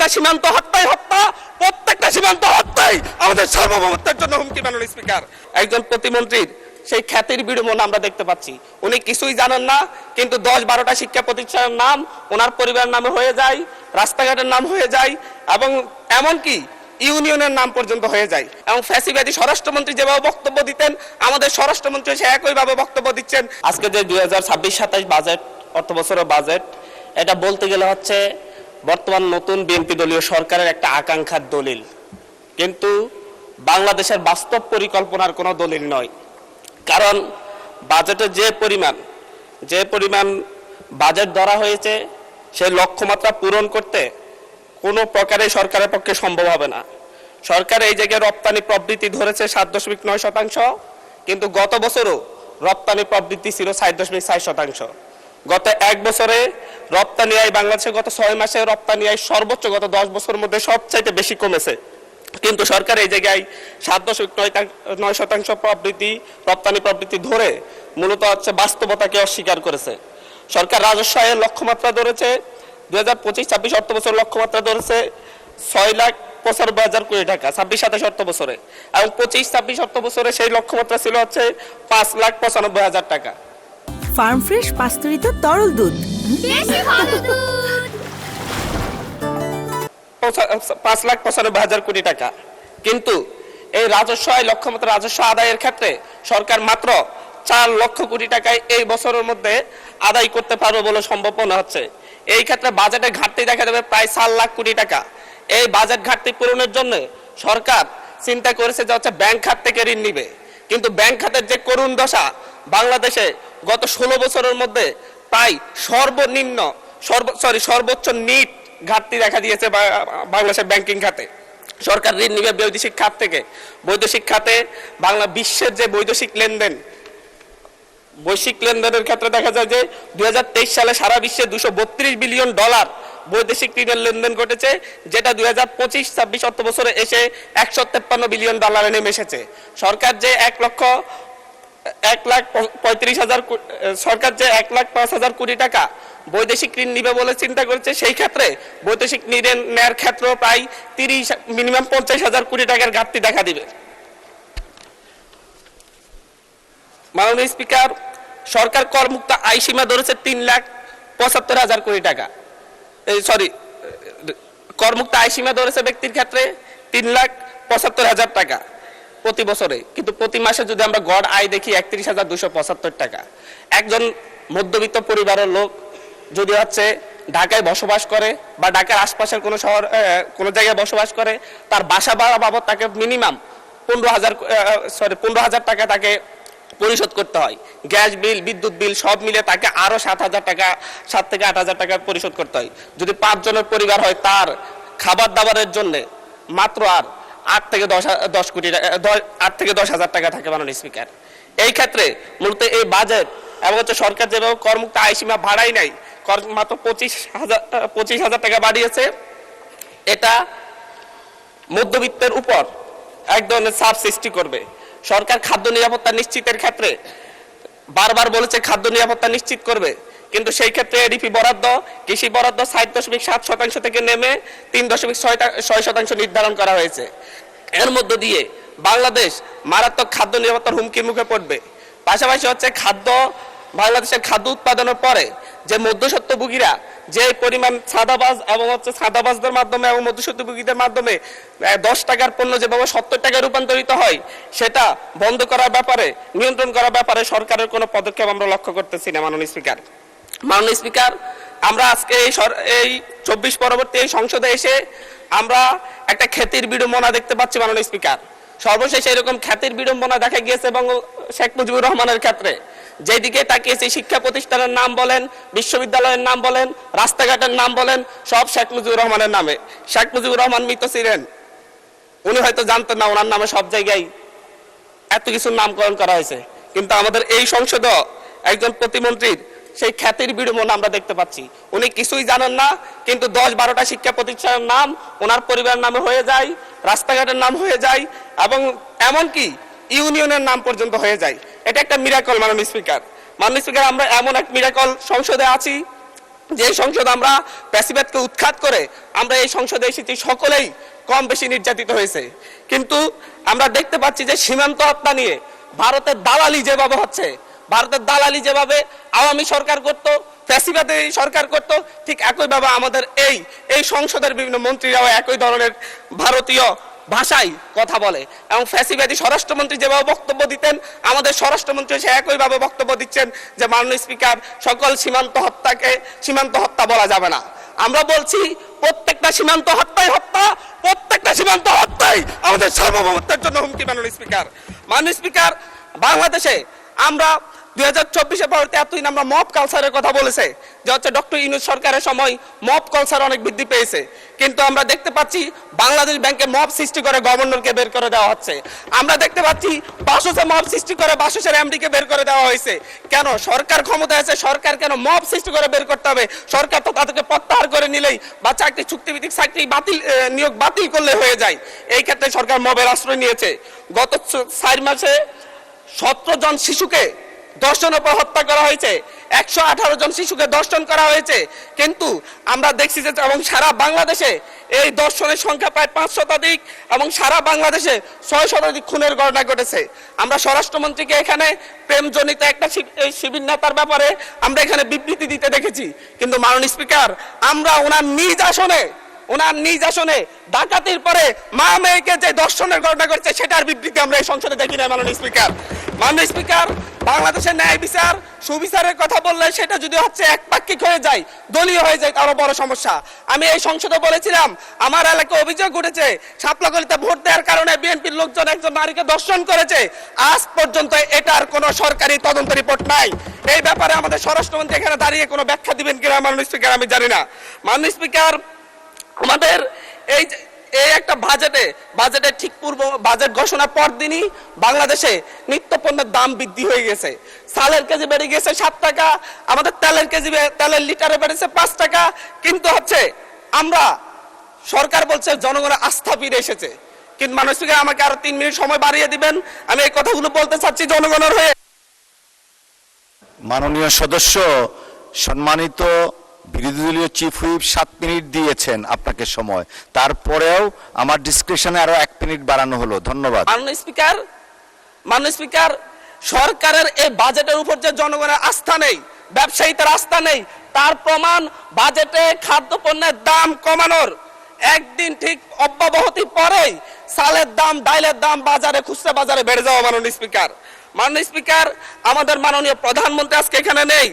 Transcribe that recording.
প্রত্যেকটা সীমান্ত হত্যাই হত্যা, প্রত্যেকটা সীমান্ত হত্যাই আমাদের সার্বভৌমত্বের জন্য হুমকি। মাননীয় স্পিকার, একজন প্রতিমন্ত্রীর সেই খ্যাতির বিড়ম্বনা আমরা দেখতে পাচ্ছি। উনি কিছুই জানেন না, কিন্তু 10-12টা শিক্ষা প্রতিষ্ঠানের নাম ওনার পরিবারের নামে হয়ে যায়, রাস্তাঘাটের নাম হয়ে যায়, এবং এমনকি ইউনিয়নের নাম পর্যন্ত হয়ে যায়। এবং ফ্যাসিবাদী স্বরাষ্ট্রমন্ত্রী যেভাবে বক্তব্য দিতেন, আমাদের স্বরাষ্ট্রমন্ত্রী সে একইভাবে বক্তব্য দিচ্ছেন। আজকে যে 2026-27 বাজেট, অর্থ বছরের বাজেট, এটা বলতে গেলে হচ্ছে বর্তমান নতুন বিএনপি দলীয় সরকারের একটা আকাঙ্ক্ষার দলিল, কিন্তু বাংলাদেশের বাস্তব পরিকল্পনার কোনো দলিল নয়। কারণ বাজেটে যে পরিমাণ বাজেট ধরা হয়েছে, সেই লক্ষ্যমাত্রা পূরণ করতে কোনো প্রকারে সরকারের পক্ষে সম্ভব হবে না। সরকার এই জায়গায় রপ্তানি প্রবৃদ্ধি ধরেছে 7.9%, কিন্তু গত বছরও রপ্তানি প্রবৃদ্ধি ছিল 7.4%। গত এক বছরে রপ্তানি আয় বাংলাদেশে গত 6 মাসে রপ্তানি আয় সর্বোচ্চ গত 10 বছরের মধ্যে সবচাইতে বেশি কমেছে, কিন্তু সরকার এই জায়গায় 7.9% প্রবৃদ্ধি, রপ্তানি প্রবৃদ্ধি ধরে মূলত হচ্ছে বাস্তবতাকে অস্বীকার করেছে। সরকার রাজস্ব আয়ের লক্ষ্যমাত্রা ধরেছে 2025-26 অর্থ বছর লক্ষ্যমাত্রা ধরেছে 6,95,000 কোটি টাকা 26-27 অর্থ বছরে, এবং 25-26 অর্থ বছরে সেই লক্ষ্যমাত্রা ছিল হচ্ছে 5,95,000 টাকা। ফার্ম ফ্রেশ পাস্তুরিত তরল দুধ, দেশি ভালো দুধ। 5,95,000 কোটি টাকা, কিন্তু এই রাজস্ব আয় লক্ষ্যমাত্রা রাজস্ব আদায়ের ক্ষেত্রে সরকার মাত্র 4 লক্ষ কোটি টাকায় এই বছরের মধ্যে আদায় করতে পারবে বলে সম্ভব মনে হচ্ছে। এই ক্ষেত্রে বাজেটে ঘাটতি দেখা যাবে প্রায় 4 লাখ কোটি টাকা। এই বাজেট ঘাটতি পূরণের জন্য সরকার চিন্তা করেছে যে হচ্ছে ব্যাংক খাত থেকে ঋণ নিবে, কিন্তু ব্যাংক খাতের যে করুণ দশা, বাংলাদেশে গত 16 বছরের মধ্যে প্রায় সর্বোচ্চ নিট ঘাটতি দেখা দিয়েছে বাংলাদেশের ব্যাংকিং খাতে। সরকার ঋণ নিবে বৈদেশিক খাত থেকে। বৈদেশিক খাতে বিশ্বের যে বৈদেশিক লেনদেনের ক্ষেত্রে দেখা যায় যে 2023 সালে সারা বিশ্বে $232 বিলিয়ন বৈদেশিক ঋণের লেনদেন ঘটেছে, যেটা 2025-26 অর্থ বছরে এসে $153 বিলিয়ন নেমে এসেছে। সরকার যে 1,05,000 কোটি টাকা বৈদেশিক ঋণ নিবে বলে চিন্তা করেছে, সেই ক্ষেত্রে বৈদেশিক ঋণ নেওয়ার ক্ষেত্রেও প্রায় মিনিমাম 50,000 কোটি টাকার ঘাটতি দেখা দিবে। মাননীয় স্পিকার, সরকার করমুক্ত আয় সীমা ধরেছে 3,75,000 কোটি টাকা। করমুক্ত আয় সীমা ধরেছে ব্যক্তির ক্ষেত্রে 3,75,000 টাকা প্রতি বছরে, কিন্তু প্রতি মাসে যদি আমরা গড় আয় দেখি 31,275 টাকা। একজন মধ্যবিত্ত পরিবারের লোক যদি হচ্ছে ঢাকায় বসবাস করে বা ঢাকার আশপাশের কোনো জায়গায় বসবাস করে, তার বাসা ভাড়া বাবদ তাকে মিনিমাম 15,000 টাকা তাকে পরিশোধ করতে হয়। গ্যাস বিল, বিদ্যুৎ বিল সব মিলে তাকে আরো 7,000 টাকা, 7 থেকে 8,000 টাকা পরিশোধ করতে হয়। যদি 5 জনের পরিবার হয়, তার খাবার দাবারের জন্য মাত্র আর 8 থেকে 10,000 টাকা থাকে। মাননীয় স্পিকার, এই ক্ষেত্রে মূলত এই বাজেট এবং হচ্ছে সরকার যেভাবে করমুক্ত আয় সীমা বাড়াই নাই, মাত্র 25,000 টাকা বাড়িয়েছে, এটা মধ্যবিত্তের উপর এক ধরনের চাপ সৃষ্টি করবে। সরকার খাদ্য নিরাপত্তা নিশ্চিতের ক্ষেত্রে বারবার বলেছে খাদ্য নিরাপত্তা নিশ্চিত করবে, কিন্তু সেই ক্ষেত্রে এডিপি বরাদ্দ, কৃষি বরাদ্দ 7.7% থেকে নেমে 3.6% নির্ধারণ করা হয়েছে। এর মধ্য দিয়ে বাংলাদেশ মারাত্মক খাদ্য নিরাপত্তার হুমকির মুখে পড়বে। পাশাপাশি হচ্ছে বাংলাদেশের খাদ্য উৎপাদনের পরে যে মধ্যস্বত্বভোগীরা যে পরিমাণ সাদাবাজ এবং হচ্ছে সাদাবাজদের মাধ্যমে এবং মধ্যস্বত্বভোগীদের মাধ্যমে 10 টাকার পণ্য যেভাবে 70 টাকায় রূপান্তরিত হয়, সেটা বন্ধ করার ব্যাপারে, নিয়ন্ত্রণ করার ব্যাপারে সরকারের কোনো পদক্ষেপ আমরা লক্ষ্য করতেছি না। মাননীয় স্পিকার, আমরা আজকে এই 24 পরবর্তী এই সংসদে এসে আমরা একটা খ্যাতির বিড়ম্বনা দেখতে পাচ্ছি। মাননীয় স্পিকার, সর্বশেষ এরকম খ্যাতির বিড়ম্বনা দেখা গিয়েছে এবং শেখ মুজিবুর রহমানের ক্ষেত্রে। যেদিকে তাকিয়েছে শিক্ষা প্রতিষ্ঠানের নাম বলেন, বিশ্ববিদ্যালয়ের নাম বলেন, রাস্তাঘাটের নাম বলেন, সব শেখ মুজিবুর রহমানের নামে। শেখ মুজিবুর রহমান মৃত ছিলেন, উনি হয়তো জানতেন না ওনার নামে সব জায়গায় এত কিছুর নামকরণ করা হয়েছে, কিন্তু আমাদের এই সংসদে একজন প্রতিমন্ত্রীর সেই খ্যাতির বিড়ম্বনা আমরা দেখতে পাচ্ছি। উনি কিছুই জানেন না, কিন্তু 10-12টা শিক্ষা প্রতিষ্ঠানের নাম ওনার পরিবারের নামে হয়ে যায়, রাস্তাঘাটের নাম হয়ে যায়, এবং এমনকি ইউনিয়নের নাম পর্যন্ত হয়ে যায়। এটা একটা মিরাকল। মাননীয় স্পিকার, আমরা এমন এক মিরাকল সংসদে আছি যে সংসদে আমরা প্যাসিবাদকে উৎখাত করে আমরা এই সংসদে এসেছি, সকলেই কম বেশি নির্যাতিত হয়েছে। কিন্তু আমরা দেখতে পাচ্ছি যে সীমান্ত হত্যা নিয়ে ভারতের দালালি যেভাবে হচ্ছে, ভারতের দালালি যেভাবে আওয়ামী সরকার করত, ফ্যাসিবাদী সরকার করত, ঠিক একইভাবে আমাদের এই সংসদের বিভিন্ন মন্ত্রীরাও একই ধরনের ভারতীয় ভাষায় কথা বলে। এবং ফ্যাসিবাদী স্বরাষ্ট্রমন্ত্রী যেভাবে বক্তব্য দিতেন, আমাদের স্বরাষ্ট্রমন্ত্রী সে একইভাবে বক্তব্য দিচ্ছেন যে মাননীয় স্পিকার, সকল সীমান্ত হত্যাকে সীমান্ত হত্যা বলা যাবে না। আমরা বলছি প্রত্যেকটা সীমান্ত হত্যাই হত্যা, প্রত্যেকটা সীমান্ত হত্যাই আমাদের সার্বভৌমত্বের জন্য হুমকি। মাননীয় স্পিকার, বাংলাদেশে আমরা 2024-এ পরবর্তী এতদিন আমরা মব কালচারের কথা বলেছে যে হচ্ছে ডক্টর ইউনূস সরকারের সময় মব কালচার অনেক বৃদ্ধি পেয়েছে, কিন্তু আমরা দেখতে পাচ্ছি বাংলাদেশ ব্যাংকে মব সৃষ্টি করে গভর্নরকে বের করে দেওয়া হচ্ছে। আমরা দেখতে পাচ্ছি বাসসে মব সৃষ্টি করে বাসসের এমডিকে বের করে দেওয়া হয়েছে। কেন? সরকার ক্ষমতায় আছে, সরকার কেন মব সৃষ্টি করে বের করতে হবে? সরকার তো তাদেরকে প্রত্যাহার করে নিলেই বা চাকরি চুক্তিভিত্তিক চাকরি নিয়োগ বাতিল করলে হয়ে যায়। এই ক্ষেত্রে সরকার মবের আশ্রয় নিয়েছে। গত 4 মাসে 17 জন শিশুকে ধর্ষণের পর হত্যা করা হয়েছে, 118 জন শিশুকে ধর্ষণ করা হয়েছে। কিন্তু আমরা দেখছি যে এবং সারা বাংলাদেশে এই ধর্ষণের সংখ্যা প্রায় 5 শতাধিক এবং সারা বাংলাদেশে 6 শতাধিক খুনের ঘটনা ঘটেছে। আমরা স্বরাষ্ট্রমন্ত্রীকে এখানে প্রেমজনিত একটা শিবির নেতার ব্যাপারে আমরা এখানে বিবৃতি দিতে দেখেছি, কিন্তু মাননীয় স্পিকার, আমরা ওনার নিজ আসনে ডাকাতির পরে মা মেয়েকে যে দর্শনের ঘটনা করছে সেটার বিবৃতি আমরা এই সংসদে দেখি না। মাননীয় স্পিকার, বাংলাদেশের ন্যায় বিচার সুবিচারের কথা বললে সেটা যদি হচ্ছে একপাক্ষিক হয়ে যায়, দলীয় হয়ে যায়, তারও বড় সমস্যা। আমি এই সংসদে বলেছিলাম আমার এলাকায় অভিযোগ উঠেছে সাপলাগলিতে ভোট দেওয়ার কারণে বিএনপির লোকজন একজন নারীকে দর্শন করেছে। আজ পর্যন্ত এটার কোনো সরকারি তদন্ত রিপোর্ট নাই। এই ব্যাপারে আমাদের স্বরাষ্ট্রমন্ত্রী এখানে দাঁড়িয়ে কোনো ব্যাখ্যা দিবেন কিনা মাননীয় স্পিকার আমি জানি না। মাননীয় স্পিকার, আমাদের এই একটা বাজেটের ঠিক পূর্ব বাজেট ঘোষণার পর দিনই বাংলাদেশে নিত্য পণ্যের দাম বৃদ্ধি হয়ে গেছে। চালের কেজি বেড়ে গেছে 7 টাকা, আমাদের তেলের লিটারে বেড়েছে 5 টাকা। কিন্তু হচ্ছে আমরা সরকার বলছে জনগণের আস্থা ফিরে এসেছে। কিন্তু মাননীয় স্পিকার, আমাকে আরো 3 মিনিট সময় বাড়িয়ে দিবেন, আমি এই কথাগুলো বলতে চাচ্ছি জনগণের হয়ে। মাননীয় সদস্য, সম্মানিত বিরোধী দলীয় চিফ হুইপ 7 মিনিট দিয়েছেন আপনাকে সময়, তারপরেও আমার ডিসক্রিপশনে আরো 1 মিনিট বাড়ানো হলো। ধন্যবাদ। মাননীয় স্পিকার, সরকারের এই বাজেটের উপর যে জনগণের আস্থা নেই, ব্যবসায়ীদের আস্থা নেই, তার প্রমাণ বাজেটে খাদ্যপণ্যের দাম কমানোর একদিন ঠিক অব্যাহতি পরেই চালের দাম, ডাইলের দাম বাজারে, খুচরা বাজারে বেড়ে যাওয়া। মাননীয় স্পিকার, আমাদের মাননীয় প্রধানমন্ত্রী আজকে এখানে নেই।